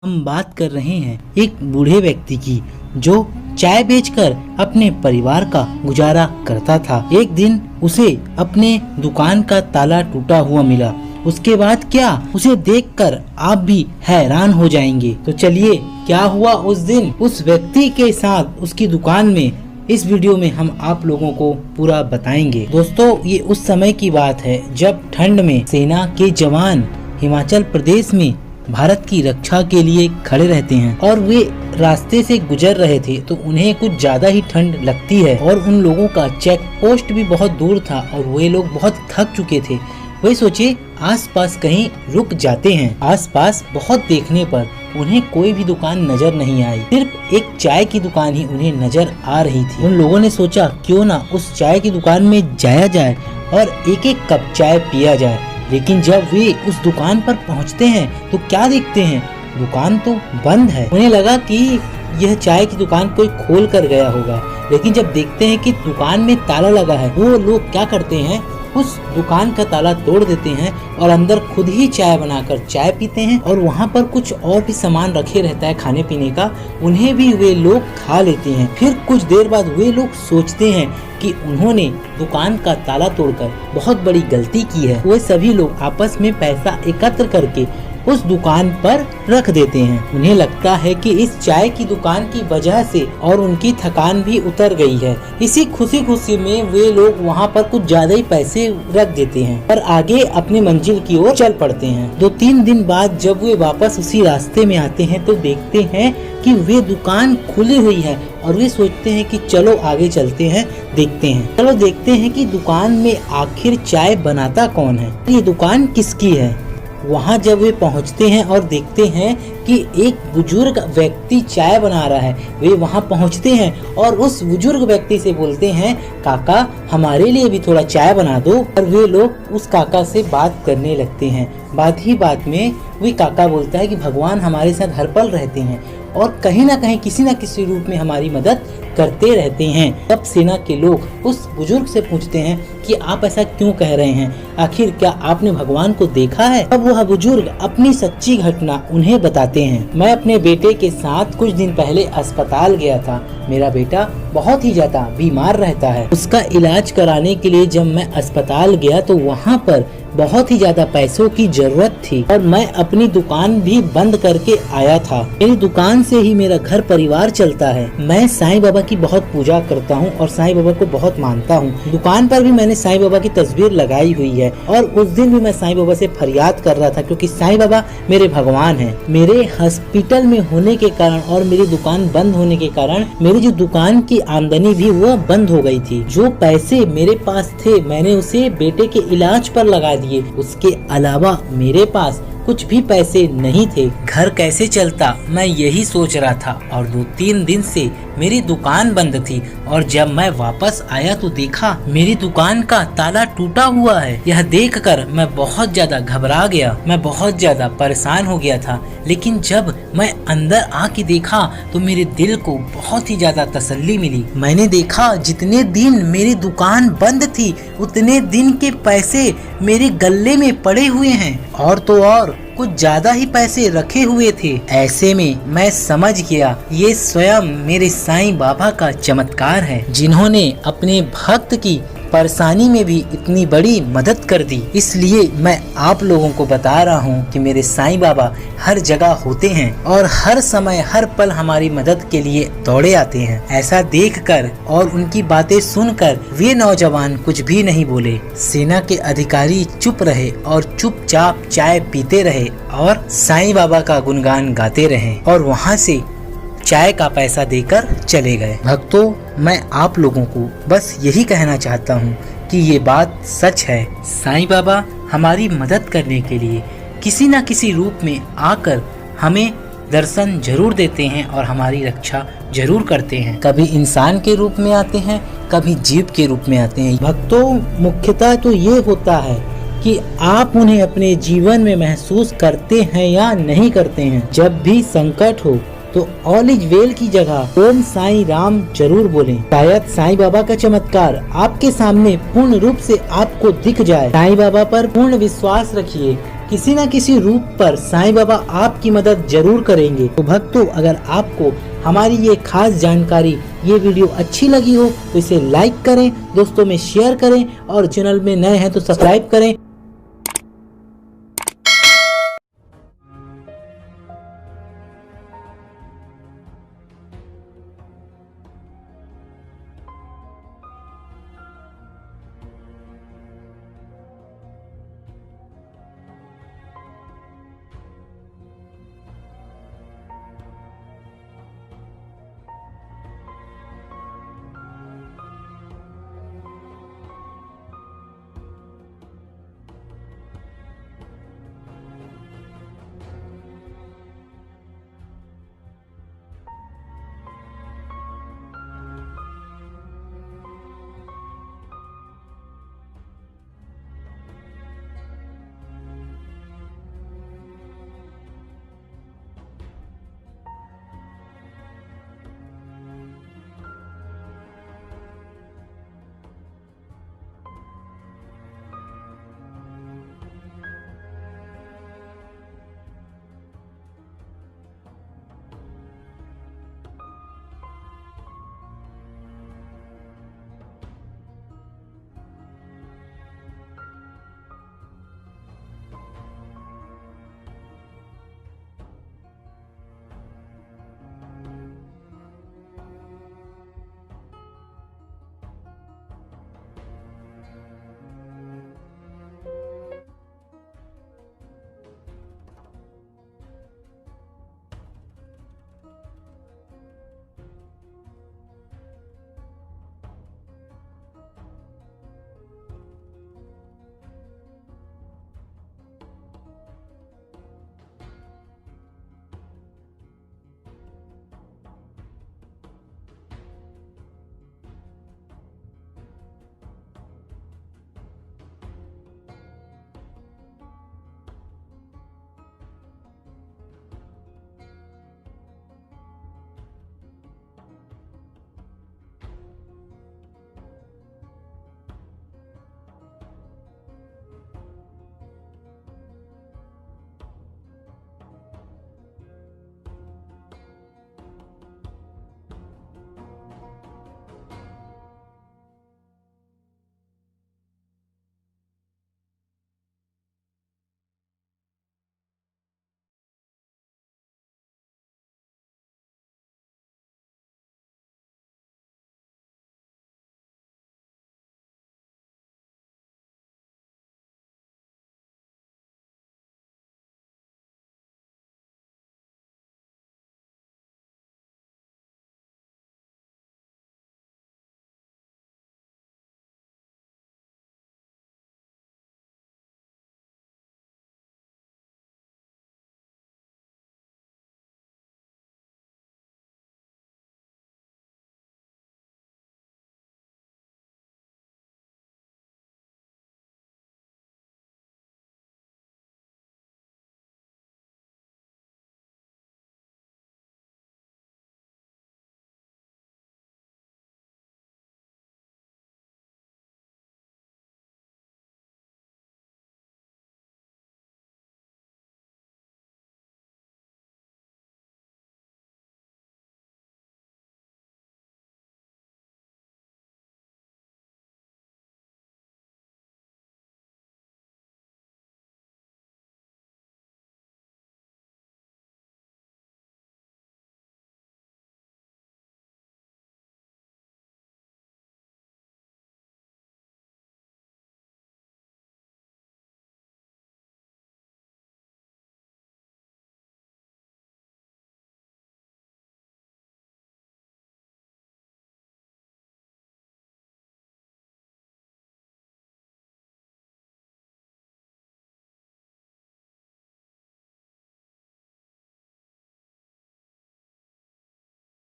हम बात कर रहे हैं एक बूढ़े व्यक्ति की जो चाय बेचकर अपने परिवार का गुजारा करता था। एक दिन उसे अपने दुकान का ताला टूटा हुआ मिला। उसके बाद क्या, उसे देखकर आप भी हैरान हो जाएंगे। तो चलिए, क्या हुआ उस दिन उस व्यक्ति के साथ उसकी दुकान में, इस वीडियो में हम आप लोगों को पूरा बताएंगे। दोस्तों, ये उस समय की बात है जब ठंड में सेना के जवान हिमाचल प्रदेश में भारत की रक्षा के लिए खड़े रहते हैं और वे रास्ते से गुजर रहे थे तो उन्हें कुछ ज्यादा ही ठंड लगती है और उन लोगों का चेक पोस्ट भी बहुत दूर था और वे लोग बहुत थक चुके थे। वे सोचे आसपास कहीं रुक जाते हैं। आसपास बहुत देखने पर उन्हें कोई भी दुकान नजर नहीं आई, सिर्फ एक चाय की दुकान ही उन्हें नजर आ रही थी। उन लोगों ने सोचा क्यों ना उस चाय की दुकान में जाया जाए और एक एक कप चाय पिया जाए। लेकिन जब वे उस दुकान पर पहुंचते हैं तो क्या देखते हैं, दुकान तो बंद है। उन्हें लगा कि यह चाय की दुकान कोई खोल कर गया होगा, लेकिन जब देखते हैं कि दुकान में ताला लगा है, वो लोग क्या करते हैं, उस दुकान का ताला तोड़ देते हैं और अंदर खुद ही चाय बनाकर चाय पीते हैं। और वहाँ पर कुछ और भी सामान रखे रहता है खाने पीने का, उन्हें भी वे लोग खा लेते हैं। फिर कुछ देर बाद वे लोग सोचते हैं कि उन्होंने दुकान का ताला तोड़कर बहुत बड़ी गलती की है। वे सभी लोग आपस में पैसा एकत्र करके उस दुकान पर रख देते हैं। उन्हें लगता है कि इस चाय की दुकान की वजह से और उनकी थकान भी उतर गई है। इसी खुशी खुशी में वे लोग वहाँ पर कुछ ज्यादा ही पैसे रख देते हैं और आगे अपनी मंजिल की ओर चल पड़ते हैं। 2-3 दिन बाद जब वे वापस उसी रास्ते में आते हैं तो देखते हैं कि वे दुकान खुली हुई है और वे सोचते हैं कि चलो आगे चलते हैं, देखते हैं। चलो देखते हैं कि दुकान में आखिर चाय बनाता कौन है, ये दुकान किसकी है। वहाँ जब वे पहुँचते हैं और देखते हैं कि एक बुजुर्ग व्यक्ति चाय बना रहा है, वे वहाँ पहुँचते हैं और उस बुजुर्ग व्यक्ति से बोलते हैं, काका हमारे लिए भी थोड़ा चाय बना दो। और वे लोग उस काका से बात करने लगते हैं। बात ही बात में वे काका बोलता है कि भगवान हमारे साथ हर पल रहते हैं और कहीं ना कहीं किसी न किसी रूप में हमारी मदद करते रहते हैं। तब सेना के लोग उस बुजुर्ग से पूछते हैं कि आप ऐसा क्यों कह रहे हैं, आखिर क्या आपने भगवान को देखा है। अब वह बुजुर्ग अपनी सच्ची घटना उन्हें बताते हैं। मैं अपने बेटे के साथ कुछ दिन पहले अस्पताल गया था। मेरा बेटा बहुत ही ज्यादा बीमार रहता है। उसका इलाज कराने के लिए जब मैं अस्पताल गया तो वहाँ पर बहुत ही ज्यादा पैसों की जरूरत थी और मैं अपनी दुकान भी बंद करके आया था। मेरी दुकान से ही मेरा घर परिवार चलता है। मैं साईं बाबा की बहुत पूजा करता हूँ और साईं बाबा को बहुत मानता हूँ। दुकान पर भी मैंने साईं बाबा की तस्वीर लगाई हुई है और उस दिन भी मैं साईं बाबा से फरियाद कर रहा था क्योंकि साईं बाबा मेरे भगवान हैं। मेरे हॉस्पिटल में होने के कारण और मेरी दुकान बंद होने के कारण मेरी जो दुकान की आमदनी भी वो बंद हो गई थी। जो पैसे मेरे पास थे मैंने उसे बेटे के इलाज पर लगा दिए। उसके अलावा मेरे पास कुछ भी पैसे नहीं थे। घर कैसे चलता मैं यही सोच रहा था और 2-3 दिन से मेरी दुकान बंद थी और जब मैं वापस आया तो देखा मेरी दुकान का ताला टूटा हुआ है। यह देखकर मैं बहुत ज्यादा घबरा गया, मैं बहुत ज्यादा परेशान हो गया था। लेकिन जब मैं अंदर आके देखा तो मेरे दिल को बहुत ही ज्यादा तसल्ली मिली। मैंने देखा जितने दिन मेरी दुकान बंद थी उतने दिन के पैसे मेरे गल्ले में पड़े हुए हैं और तो और कुछ ज्यादा ही पैसे रखे हुए थे। ऐसे में मैं समझ गया ये स्वयं मेरे साईं बाबा का चमत्कार है, जिन्होंने अपने भक्त की परेशानी में भी इतनी बड़ी मदद कर दी। इसलिए मैं आप लोगों को बता रहा हूँ कि मेरे साईं बाबा हर जगह होते हैं और हर समय हर पल हमारी मदद के लिए दौड़े आते हैं। ऐसा देखकर और उनकी बातें सुनकर वे नौजवान कुछ भी नहीं बोले। सेना के अधिकारी चुप रहे और चुपचाप चाय पीते रहे और साईं बाबा का गुणगान गाते रहे और वहाँ से चाय का पैसा देकर चले गए। भक्तों, मैं आप लोगों को बस यही कहना चाहता हूँ कि ये बात सच है। साईं बाबा हमारी मदद करने के लिए किसी न किसी रूप में आकर हमें दर्शन जरूर देते हैं और हमारी रक्षा जरूर करते हैं। कभी इंसान के रूप में आते हैं, कभी जीव के रूप में आते हैं। भक्तों, मुख्यतः तो ये होता है कि आप उन्हें अपने जीवन में महसूस करते हैं या नहीं करते हैं। जब भी संकट हो तो ऑल इज वेल की जगह ओम साईं राम जरूर बोलें। शायद साईं बाबा का चमत्कार आपके सामने पूर्ण रूप से आपको दिख जाए। साईं बाबा पर पूर्ण विश्वास रखिए किसी न किसी रूप पर साईं बाबा आपकी मदद जरूर करेंगे। तो भक्तों, अगर आपको हमारी ये खास जानकारी, ये वीडियो अच्छी लगी हो तो इसे लाइक करें, दोस्तों में शेयर करें और चैनल में नए हैं तो सब्सक्राइब करें